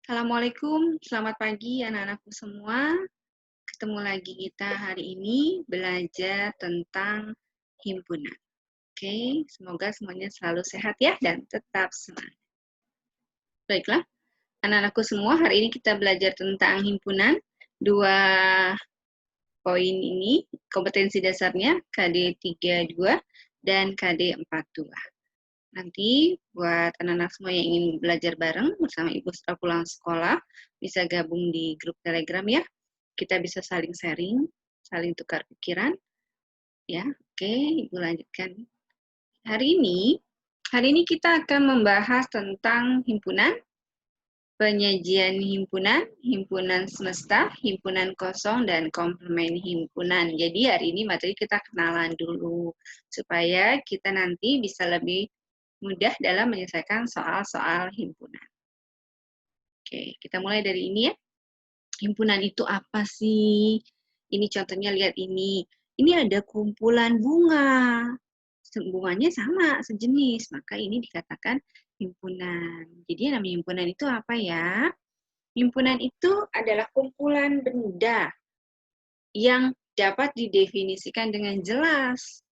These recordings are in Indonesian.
Assalamualaikum, selamat pagi anak-anakku semua. Ketemu lagi kita hari ini belajar tentang himpunan. Oke, semoga semuanya selalu sehat ya dan tetap semangat. Baiklah, anak-anakku semua, hari ini kita belajar tentang himpunan. Dua poin ini, kompetensi dasarnya KD 32 dan KD 42. Nanti buat anak-anak semua yang ingin belajar bareng bersama Ibu setelah pulang sekolah, bisa gabung di grup Telegram ya. Kita bisa saling sharing, saling tukar pikiran. Ya, oke, Ibu lanjutkan. Hari ini kita akan membahas tentang himpunan, penyajian himpunan, himpunan semesta, himpunan kosong, dan komplemen himpunan. Jadi hari ini materi kita kenalan dulu, supaya kita nanti bisa lebih mudah dalam menyelesaikan soal-soal himpunan. Oke, kita mulai dari ini ya. Himpunan itu apa sih? Ini contohnya lihat ini. Ini ada kumpulan bunga. Bunganya sama, sejenis. Maka ini dikatakan himpunan. Jadi yang namanya himpunan itu apa ya? Himpunan itu adalah kumpulan benda yang dapat didefinisikan dengan jelas.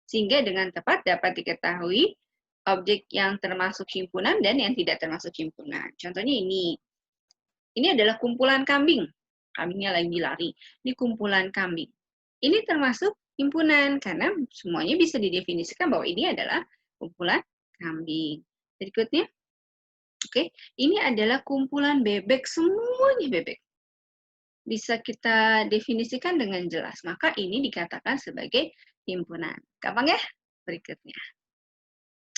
Sehingga dengan tepat dapat diketahui objek yang termasuk himpunan dan yang tidak termasuk himpunan. Contohnya ini. Ini adalah kumpulan kambing. Kambingnya lagi lari. Ini kumpulan kambing. Ini termasuk himpunan karena semuanya bisa didefinisikan bahwa ini adalah kumpulan kambing. Berikutnya, oke, ini adalah kumpulan bebek, semuanya bebek. Bisa kita definisikan dengan jelas. Maka ini dikatakan sebagai himpunan. Gampang ya? Berikutnya.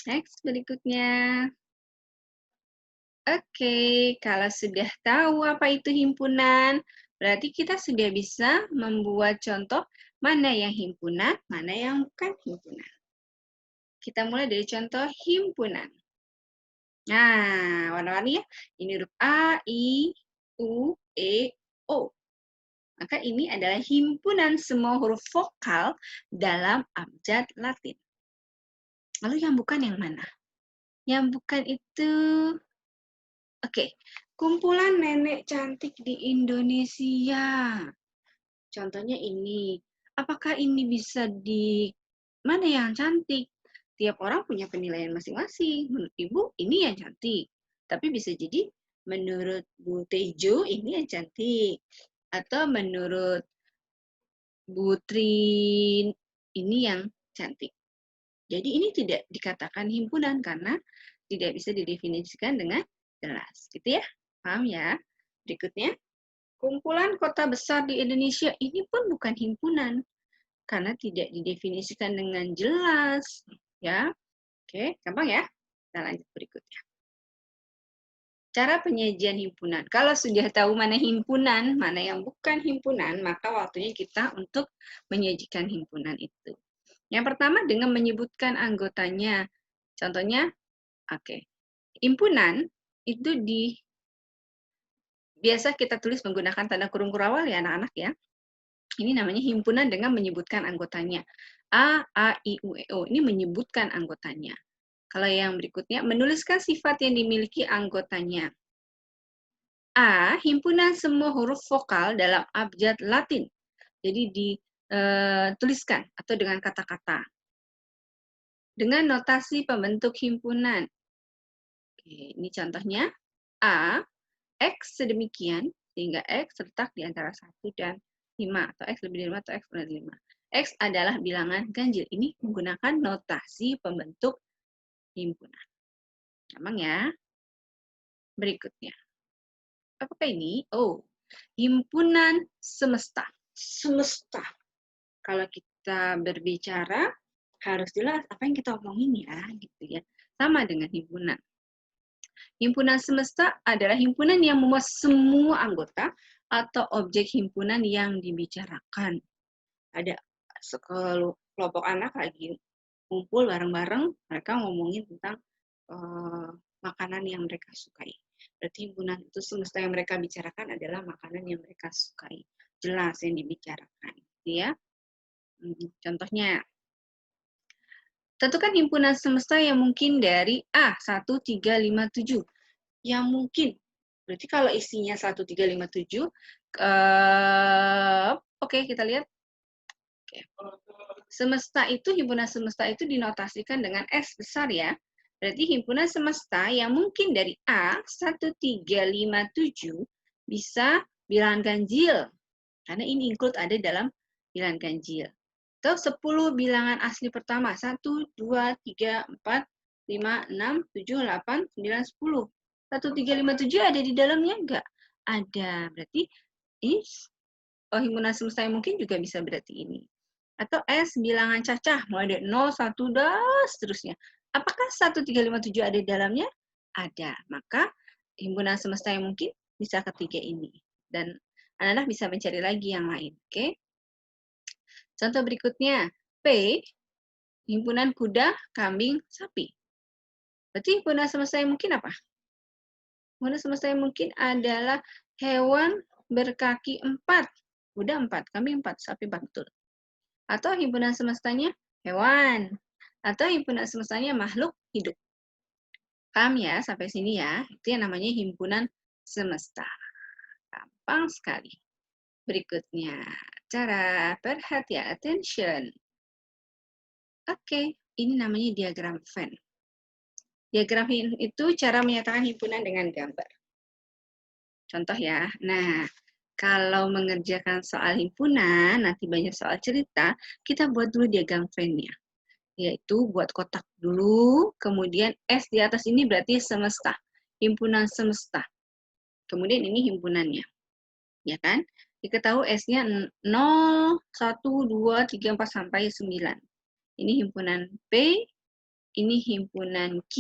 Next, berikutnya. Oke, kalau sudah tahu apa itu himpunan, berarti kita sudah bisa membuat contoh mana yang himpunan, mana yang bukan himpunan. Kita mulai dari contoh himpunan. Nah, warna-warni ya. Ini huruf A, I, U, E, O. Maka ini adalah himpunan semua huruf vokal dalam abjad Latin. Lalu yang bukan yang mana? Yang bukan itu, oke, kumpulan nenek cantik di Indonesia. Contohnya ini. Apakah ini bisa mana yang cantik? Tiap orang punya penilaian masing-masing. Menurut Ibu, ini yang cantik. Tapi bisa jadi menurut Bu Tejo, ini yang cantik. Atau menurut Bu Trin, ini yang cantik. Jadi ini tidak dikatakan himpunan karena tidak bisa didefinisikan dengan jelas. Gitu ya? Paham ya? Berikutnya, kumpulan kota besar di Indonesia ini pun bukan himpunan karena tidak didefinisikan dengan jelas. Ya, oke, gampang ya? Kita lanjut berikutnya. Cara penyajian himpunan. Kalau sudah tahu mana himpunan, mana yang bukan himpunan, maka waktunya kita untuk menyajikan himpunan itu. Yang pertama dengan menyebutkan anggotanya. Contohnya, oke, himpunan itu biasa kita tulis menggunakan tanda kurung kurawal ya anak-anak ya. Ini namanya himpunan dengan menyebutkan anggotanya. A, I, U, E, O. Ini menyebutkan anggotanya. Kalau yang berikutnya, menuliskan sifat yang dimiliki anggotanya. A, himpunan semua huruf vokal dalam abjad Latin. Jadi dituliskan atau dengan kata-kata. Dengan notasi pembentuk himpunan. Oke, ini contohnya. A, X sedemikian, sehingga X terletak di antara 1 dan 5, atau X lebih dari 5, atau X kurang dari 5. X adalah bilangan ganjil. Ini menggunakan notasi pembentuk himpunan. Gampang ya. Berikutnya. Apakah ini? Oh, himpunan semesta. Semesta. Kalau kita berbicara, harus jelas apa yang kita omongin ya, gitu ya. Sama dengan himpunan. Himpunan semesta adalah himpunan yang memuat semua anggota atau objek himpunan yang dibicarakan. Ada sekelompok anak lagi kumpul bareng-bareng, mereka ngomongin tentang makanan yang mereka sukai. Berarti himpunan itu semesta yang mereka bicarakan adalah makanan yang mereka sukai. Jelas yang dibicarakan. Ya. Contohnya, tentukan himpunan semesta yang mungkin dari A, 1, 3, 5, 7. Yang mungkin. Berarti kalau isinya 1357, oke, kita lihat. Oke. Semesta itu, himpunan semesta itu dinotasikan dengan S besar ya. Berarti himpunan semesta yang mungkin dari A 1357 bisa bilangan ganjil. Karena ini include ada dalam bilangan ganjil. Atau 10 bilangan asli pertama. 1, 2, 3, 4, 5, 6, 7, 8, 9, 10. 1357 ada di dalamnya? Enggak. Ada. Berarti ini himpunan semesta yang mungkin juga bisa berarti ini. Atau S bilangan cacah, mulai dari 0, 1, dan seterusnya. Apakah 1357 ada di dalamnya? Ada. Maka himpunan semesta yang mungkin bisa ketiga ini. Dan anak-anak bisa mencari lagi yang lain. Oke? Contoh berikutnya, P, himpunan kuda, kambing, sapi. Berarti himpunan semesta yang mungkin apa? Himpunan semesta yang mungkin adalah hewan berkaki 4. Kuda 4, kambing 4, sapi 4. Betul. Atau himpunan semestanya hewan, atau himpunan semestanya makhluk hidup. Paham ya sampai sini ya? Itu yang namanya himpunan semesta. Gampang sekali. Berikutnya, cara perhatian, attention. Oke, ini namanya diagram Venn. Diagram itu cara menyatakan himpunan dengan gambar. Contoh ya. Nah, kalau mengerjakan soal himpunan, nanti banyak soal cerita, kita buat dulu diagram Venn-nya. Yaitu buat kotak dulu, kemudian S di atas ini berarti semesta, himpunan semesta. Kemudian ini himpunannya, ya kan? Kita tahu S-nya 0, 1, 2, 3, 4, sampai 9. Ini himpunan P, ini himpunan Q,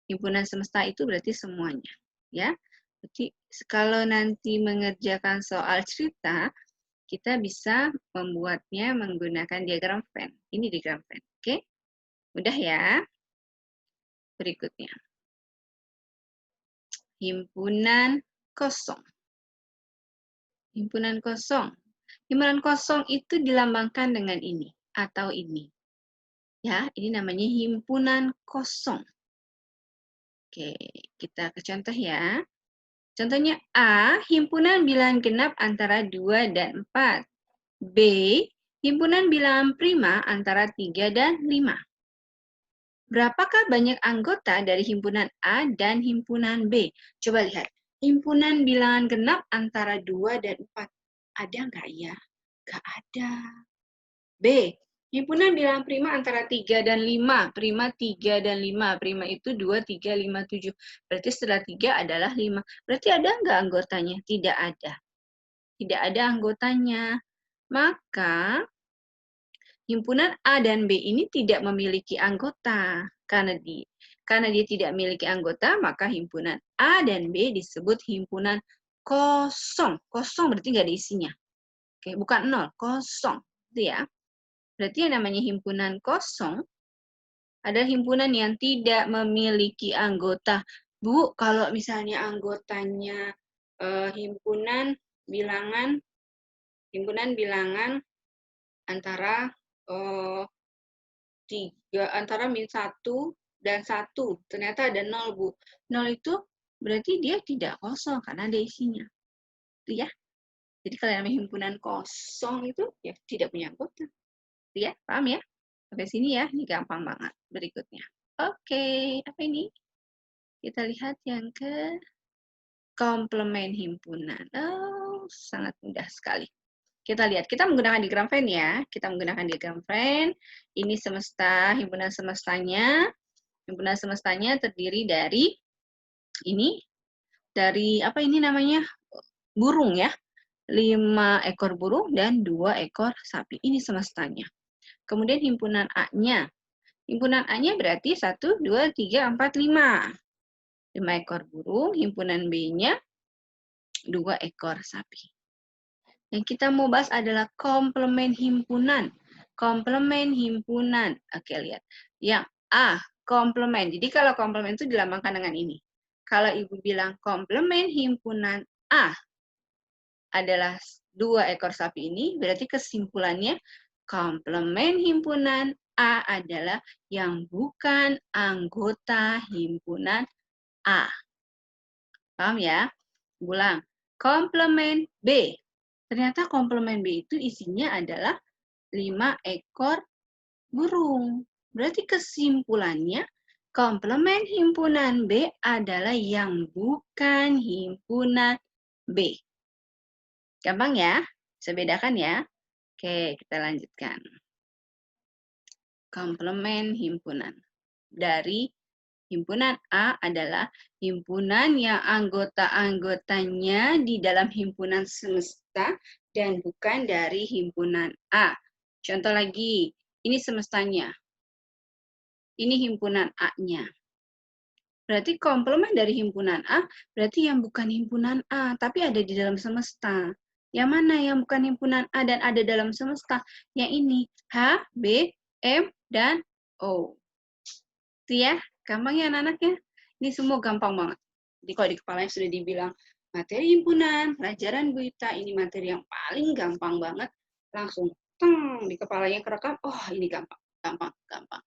himpunan semesta itu berarti semuanya, ya. Jadi kalau nanti mengerjakan soal cerita, kita bisa membuatnya menggunakan diagram Venn. Ini diagram Venn, oke? Mudah ya. Berikutnya, himpunan kosong. Himpunan kosong. Himpunan kosong itu dilambangkan dengan ini atau ini. Ya, ini namanya himpunan kosong. Oke, kita ke contoh ya. Contohnya A, himpunan bilangan genap antara 2 dan 4. B, himpunan bilangan prima antara 3 dan 5. Berapakah banyak anggota dari himpunan A dan himpunan B? Coba lihat. Himpunan bilangan genap antara 2 dan 4. Ada nggak ya? Nggak ada. B. Himpunan bilangan prima antara 3 dan 5. Prima 3 dan 5. Prima itu 2, 3, 5, 7. Berarti setelah 3 adalah 5. Berarti ada nggak anggotanya? Tidak ada. Tidak ada anggotanya. Maka himpunan A dan B ini tidak memiliki anggota. Karena dia tidak memiliki anggota, maka himpunan A dan B disebut himpunan kosong. Kosong berarti nggak ada isinya. Oke, bukan 0, kosong. Itu ya. Berarti yang namanya himpunan kosong adalah himpunan yang tidak memiliki anggota. Bu, kalau misalnya anggotanya himpunan bilangan antara antara -1 dan 1, ternyata ada 0, Bu. 0 itu berarti dia tidak kosong karena ada isinya. Itu ya. Jadi kalau namanya himpunan kosong itu ya tidak punya anggota. Itu ya, paham ya? Sampai sini ya, ini gampang banget. Berikutnya. Oke, apa ini? Kita lihat yang ke komplement himpunan. Oh, sangat mudah sekali. Kita lihat, kita menggunakan diagram Venn ya. Kita menggunakan diagram Venn. Ini semesta, himpunan semestanya. Himpunan semestanya terdiri dari ini, dari apa ini namanya? Burung ya. 5 ekor burung dan 2 ekor sapi. Ini semestanya. Kemudian himpunan A-nya. Himpunan A-nya berarti 1, 2, 3, 4, 5. 5 ekor burung. Himpunan B-nya 2 ekor sapi. Yang kita mau bahas adalah komplement himpunan. Komplement himpunan. Oke, lihat. Yang A, komplement. Jadi kalau komplement itu dilambangkan dengan ini. Kalau Ibu bilang komplement himpunan A adalah 2 ekor sapi ini, berarti kesimpulannya komplement himpunan A adalah yang bukan anggota himpunan A. Paham ya? Ulang. Komplement B. Ternyata komplement B itu isinya adalah 5 ekor burung. Berarti kesimpulannya, komplement himpunan B adalah yang bukan himpunan B. Gampang ya? Bisa bedakan ya? Oke, kita lanjutkan. Komplement himpunan. Dari himpunan A adalah himpunan yang anggota-anggotanya di dalam himpunan semesta dan bukan dari himpunan A. Contoh lagi, ini semestanya. Ini himpunan A-nya. Berarti komplement dari himpunan A, berarti yang bukan himpunan A, tapi ada di dalam semesta. Yang mana yang bukan himpunan A dan ada dalam semesta? Yang ini, H, B, M, dan O. Itu ya, gampang ya anak-anaknya? Ini semua gampang banget. Jadi kalau di kepalanya sudah dibilang, materi himpunan, pelajaran Bu Ita, ini materi yang paling gampang banget, langsung di kepalanya kerekam, oh ini gampang, gampang, gampang.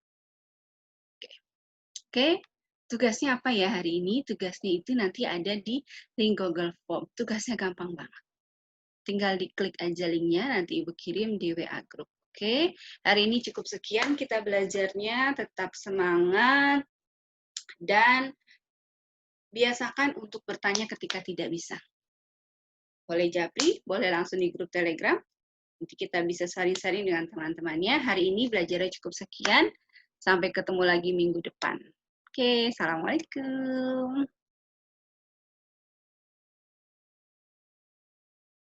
Oke, tugasnya apa ya hari ini? Tugasnya itu nanti ada di link Google Form. Tugasnya gampang banget. Tinggal diklik aja linknya, nanti Ibu kirim di WA Group. Oke, hari ini cukup sekian kita belajarnya. Tetap semangat dan biasakan untuk bertanya ketika tidak bisa. Boleh japri, boleh langsung di grup Telegram. Nanti kita bisa sharing-sharing dengan teman-temannya. Hari ini belajarnya cukup sekian. Sampai ketemu lagi minggu depan. Oke, assalamualaikum.